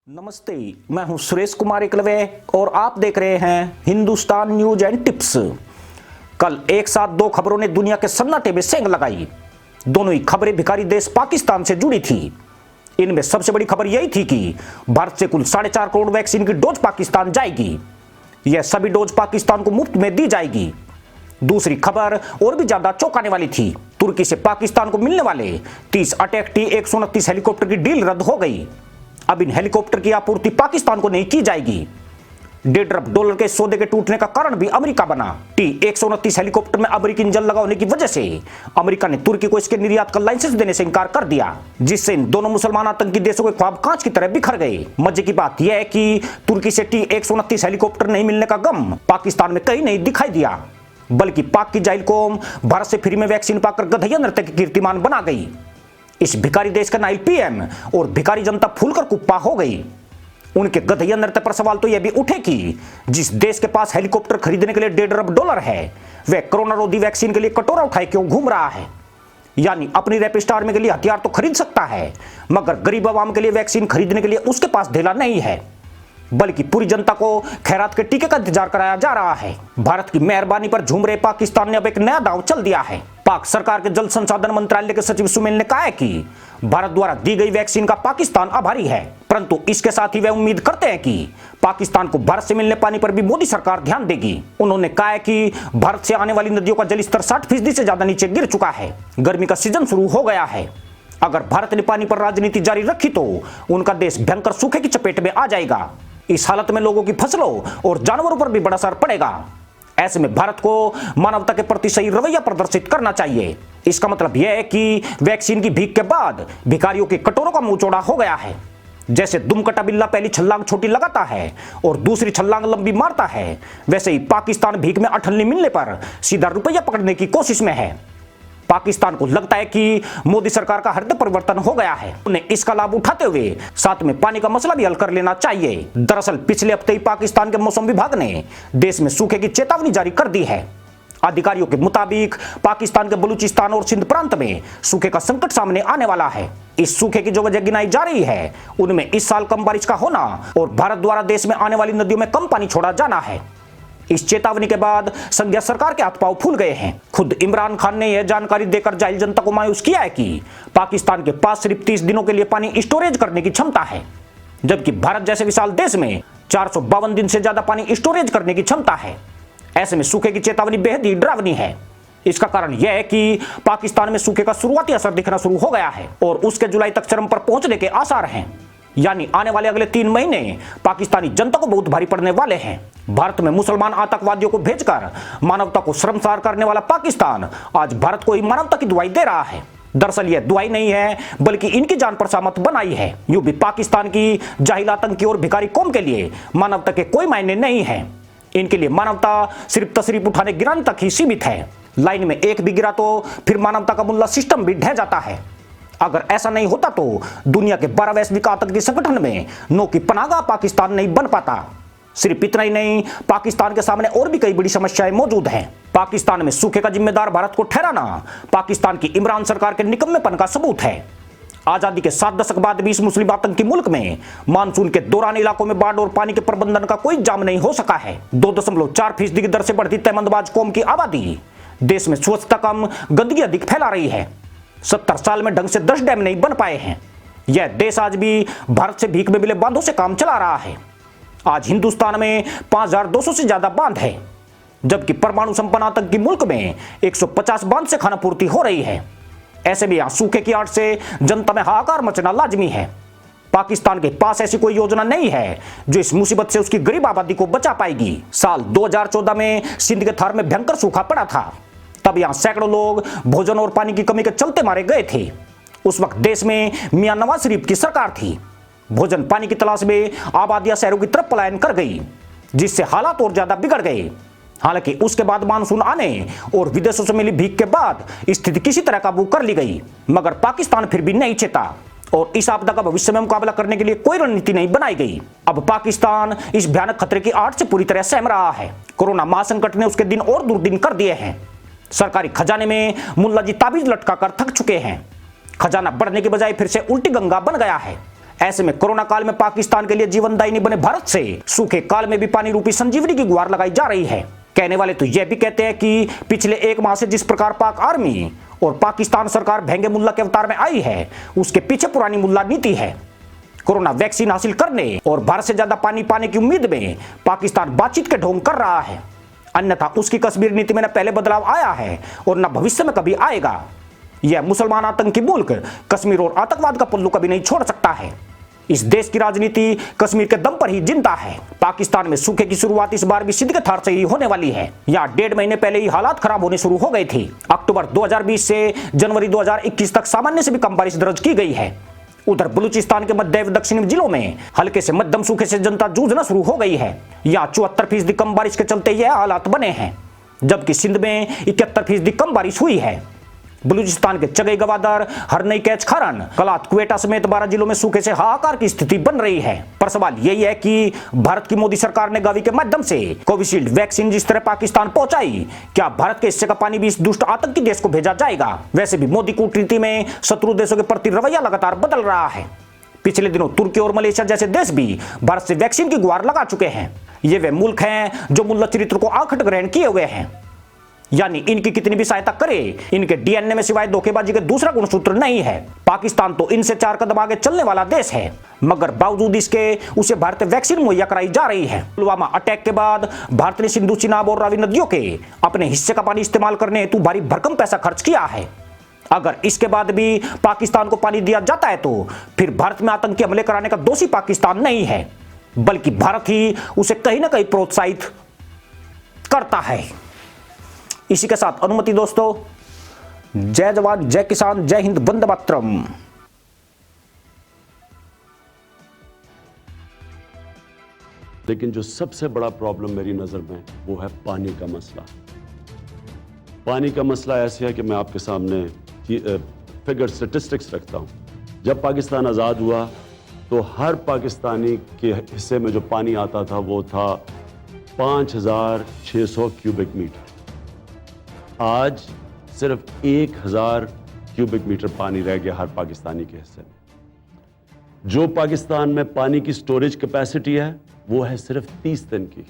नमस्ते, मैं हूं सुरेश कुमार एकलवे और आप देख रहे हैं हिंदुस्तान न्यूज एंड टिप्स। कल एक साथ दो खबरों ने दुनिया के सन्नाटे में सेंध लगाई। दोनों ही खबरें भिखारी देश पाकिस्तान से जुड़ी थी। इनमें सबसे बड़ी खबर यही थी कि भारत से कुल 4.5 करोड़ वैक्सीन की डोज पाकिस्तान जाएगी। यह सभी डोज पाकिस्तान को मुफ्त में दी जाएगी। दूसरी खबर और भी ज्यादा चौंकाने वाली थी। तुर्की से पाकिस्तान को मिलने वाले 30 अटैक T-129 हेलीकॉप्टर की डील रद्द हो गई। अब इन हेलीकॉप्टर की आपूर्ति पाकिस्तान को नहीं की जाएगी। $1.5 अरब के सौदे के टूटने का कारण भी अमेरिका बना। T-129 हेलीकॉप्टर में अमेरिकी इंजन लगा होने की वजह से अमेरिका ने तुर्की को इसके निर्यात का लाइसेंस देने से इनकार कर दिया, जिससे इन दोनों मुसलमान आतंकी देशों के ख्वाब कांच की तरह बिखर गए। मजे की बात यह है कि तुर्की से T-129 हेलीकॉप्टर नहीं मिलने का गम पाकिस्तान में कहीं नहीं दिखाई दिया, बल्कि पाक की जाहिल कौम भारत से फ्री में वैक्सीन पाकर गधैया नृत्य के कीर्तिमान बना गई। इस भिखारी देश का नाइल पीएम और भिखारी जनता फूलकर कुप्पा हो गई। उनके गधैया नृत्य पर सवाल तो यह भी उठे कि जिस देश के पास हेलीकॉप्टर खरीदने के लिए $1.5 अरब है, वह कोरोना रोधी वैक्सीन के लिए कटोरा उठाए क्यों घूम रहा है। यानी अपनी रैपिड आर्मी के लिए हथियार तो खरीद सकता है, मगर गरीब आवाम के लिए वैक्सीन खरीदने के लिए उसके पास ढेला नहीं है, बल्कि पूरी जनता को खैरात के टीके का इंतजार कराया जा रहा है। भारत की मेहरबानी पर झूम रहे पाकिस्तान ने अब एक नया दांव चल दिया है। पाक सरकार के जल संसाधन मंत्रालय के सचिव सुमेल ने कहा है कि भारत द्वारा दी गई वैक्सीन का पाकिस्तान आभारी है, परंतु इसके साथ ही वे उम्मीद करते हैं कि पाकिस्तान को भारत से मिलने पानी पर भी मोदी सरकार ध्यान देगी। उन्होंने कहा है कि भारत से आने वाली नदियों का जलस्तर 60% से ज्यादा नीचे गिर चुका है। गर्मी का सीजन शुरू हो गया है। अगर भारत ने पानी पर राजनीति जारी रखी तो उनका देश भयंकर सूखे की चपेट में आ जाएगा। इस हालत में लोगों की फसलों और जानवरों पर भी बड़ा असर पड़ेगा। ऐसे में भारत को मानवता के प्रति सही रवैया प्रदर्शित करना चाहिए। इसका मतलब यह है कि वैक्सीन की भीख के बाद भिखारियों के कटोरों का मुंह चौड़ा हो गया है। जैसे दुमकटा बिल्ला पहली छलांग छोटी लगाता है और दूसरी छलांग लंबी मारता है, वैसे ही पाकिस्तान भीख में अठन्नी मिलने पर सीधा रुपया पकड़ने की कोशिश में है। पाकिस्तान को लगता है कि मोदी सरकार का हृदय परिवर्तन हो गया है। उन्हें इसका लाभ उठाते हुए साथ में पानी का मसला भी हल कर लेना चाहिए। दरअसल पिछले हफ्ते ही पाकिस्तान के मौसम विभाग ने देश में सूखे की चेतावनी जारी कर दी है। अधिकारियों के मुताबिक पाकिस्तान के बलूचिस्तान और सिंध प्रांत में सूखे का संकट सामने आने वाला है। इस सूखे की जो वजह गिनाई जा रही है, उनमें इस साल कम बारिश का होना और भारत द्वारा देश में आने वाली नदियों में कम पानी छोड़ा जाना है। इस चेतावनी के बाद संघीय सरकार के हाथ पांव फूल गए हैं। खुद इमरान खान ने यह जानकारी देकर जाहिल जनता को मायूस किया है कि पाकिस्तान के पास सिर्फ 30 दिनों के लिए पानी स्टोरेज करने की क्षमता है, जबकि भारत जैसे विशाल देश में 452 दिन से ज्यादा पानी स्टोरेज करने की क्षमता है। ऐसे में सूखे की चेतावनी बेहद ही डरावनी है। इसका कारण यह है कि पाकिस्तान में सूखे का शुरुआती असर दिखना शुरू हो गया है और उसके जुलाई तक चरम पर पहुंचने के आसार हैं। यानी आने वाले अगले 3 महीने पाकिस्तानी जनता को बहुत भारी पड़ने वाले हैं। भारत में मुसलमान आतंकवादियों को भेजकर मानवता को शर्मसार करने वाला पाकिस्तान आज भारत को ही मानवता की दुआई दे रहा है। दरअसल यह दुआई नहीं है, बल्कि इनकी जान पर सामत बनाई है। यूं भी पाकिस्तान की जाहिल आतंकी और भिखारी कौम के लिए मानवता के कोई मायने नहीं है। इनके लिए मानवता सिर्फ तशरीफ उठाने गिराने तक ही सीमित है। लाइन में एक भी गिरा तो फिर मानवता का मुल्ला सिस्टम भी ढह जाता है। अगर ऐसा नहीं होता तो दुनिया के 12 वैश्विक आतंकी संगठन में नो की पनाहगाह पाकिस्तान नहीं बन पाता। सिर्फ इतना ही नहीं, पाकिस्तान के सामने और भी कई बड़ी समस्याएं मौजूद हैं। पाकिस्तान में सूखे का जिम्मेदार भारत को ठहराना पाकिस्तान की इमरान सरकार के निकम्मेपन का सबूत है। आजादी के 7 दशक बाद भी इस मुस्लिम आतंकी मुल्क में मानसून के दौरान इलाकों में बाढ़ और पानी के प्रबंधन का कोई इंतजाम नहीं हो सका है। 2.4% की दर से बढ़ती तयमंदबाज कौम की आबादी देश में स्वच्छता कम, गंदगी अधिक फैला रही है। 70 साल में ढंग से 10 डैम नहीं बन पाए हैं। यह देश आज भी भारत से भीख में मिले बांधों से काम चला रहा है। आज हिंदुस्तान में 5200 से ज्यादा बांध है, जबकि परमाणु संपन्न आतंकी मुल्क में 150 बांध से खाना पूर्ति हो रही है। ऐसे में यहां सूखे की आड़ से जनता में हाहाकार मचना लाजमी है। पाकिस्तान के पास ऐसी कोई योजना नहीं है जो इस मुसीबत से उसकी गरीब आबादी को बचा पाएगी। साल 2014 में सिंध के थार में भयंकर सूखा पड़ा था। तब यहां सैकड़ों लोग भोजन और पानी की कमी के चलते मारे गए थे। उस वक्त देश में मियां नवाज शरीफ की सरकार थी। भोजन पानी की तलाश में आबादियां शहरों की तरफ पलायन कर गई, जिससे हालात और ज्यादा बिगड़ गए। हालांकि उसके बाद मानसून आने और विदेशों से मिली भीख के बाद स्थिति किसी तरह काबू कर ली गई, मगर पाकिस्तान फिर भी नहीं चेता और इस आपदा का भविष्य में मुकाबला करने के लिए कोई रणनीति नहीं बनाई गई। अब पाकिस्तान इस भयानक खतरे की आड़ से पूरी तरह सहम रहा है। कोरोना महासंकट ने उसके दिन और दुर्दिन कर दिए हैं। सरकारी खजाने में मुल्ला जी ताबीज लटका कर थक चुके हैं। खजाना बढ़ने के बजाय फिर से उल्टी गंगा बन गया है। ऐसे में कोरोना काल में पाकिस्तान के लिए जीवनदायिनी बने भारत से सूखे काल में भी पानी रूपी संजीवनी की गुहार लगाई जा रही है। कहने वाले तो यह भी कहते हैं कि पिछले 1 माह से जिस प्रकार पाक आर्मी और पाकिस्तान सरकार भेंगे मुल्ला के अवतार में आई है, उसके पीछे पुरानी मुल्ला नीति है। कोरोना वैक्सीन हासिल करने और भारत से ज्यादा पानी पाने की उम्मीद में पाकिस्तान बातचीत के ढोंग कर रहा है, अन्यथा उसकी कश्मीर नीति में न पहले बदलाव आया है और न भविष्य में कभी आएगा। यह मुसलमान आतंकी मुल्क कश्मीर और आतंकवाद का पल्लू कभी नहीं छोड़ सकता है। इस देश की राजनीति कश्मीर के दम पर ही जिंदा है। पाकिस्तान में सूखे की शुरुआत इस बार भी सिद्ध के थार से ही होने वाली है। यहाँ 1.5 महीने पहले ही हालात खराब होने शुरू हो गई थी। अक्टूबर 2020 से जनवरी 2021 तक सामान्य से भी कम बारिश दर्ज की गई है। उधर बलूचिस्तान के मध्य एवं दक्षिणी जिलों में हल्के से मध्यम सूखे से जनता जूझना शुरू हो गई है। यहाँ 74% कम बारिश के चलते यह हालात बने हैं, जबकि सिंध में 71% कम बारिश हुई है। बलूचिस्तान के चगई गवादर, हरनई, कैच खारन, कलात, क्वेटा समेत 12 जिलों में सूखे से हाहाकार की स्थिति बन रही है। पर सवाल यही है कि भारत की मोदी सरकार ने गावी के माध्यम से कोविशील्ड वैक्सीन जिस तरह पाकिस्तान पहुंचाई, क्या भारत के हिस्से का पानी भी इस दुष्ट आतंकी देश को भेजा जाएगा? वैसे भी मोदी कूटनीति में शत्रु देशों के प्रति रवैया लगातार बदल रहा है। पिछले दिनों तुर्की और मलेशिया जैसे देश भी भारत से वैक्सीन की गुहार लगा चुके हैं। ये वे मुल्क हैं जो मुल्ला चरित्र को आखट ग्रहण किए हुए हैं, यानी इनकी कितनी भी सहायता करे, इनके डीएनए में सिवाय धोखेबाजी के दूसरा गुणसूत्र नहीं है। पाकिस्तान तो इनसे 4 कदम आगे चलने वाला देश है, मगर बावजूद इसके उसे भारतीय वैक्सीन मुहैया कराई जा रही है। पुलवामा अटैक के बाद भारत ने सिंधु, चिनाब और रावी नदियों के अपने हिस्से का पानी इस्तेमाल करने हेतु भारी भरकम पैसा खर्च किया है। अगर इसके बाद भी पाकिस्तान को पानी दिया जाता है तो फिर भारत में आतंकी हमले कराने का दोषी पाकिस्तान नहीं है, बल्कि भारत ही उसे कहीं ना कहीं प्रोत्साहित करता है। इसी के साथ अनुमति दोस्तों, जय जवान, जय किसान, जय हिंद, वंदे मातरम। लेकिन जो सबसे बड़ा प्रॉब्लम मेरी नजर में वो है पानी का मसला। पानी का मसला ऐसे है कि मैं आपके सामने फिगर स्टैटिस्टिक्स रखता हूं। जब पाकिस्तान आज़ाद हुआ तो हर पाकिस्तानी के हिस्से में जो पानी आता था वो था 5600 क्यूबिक मीटर। आज सिर्फ 1000 क्यूबिक मीटर पानी रह गया हर पाकिस्तानी के हिस्से में। जो पाकिस्तान में पानी की स्टोरेज कैपेसिटी है वो है सिर्फ 30 दिन की।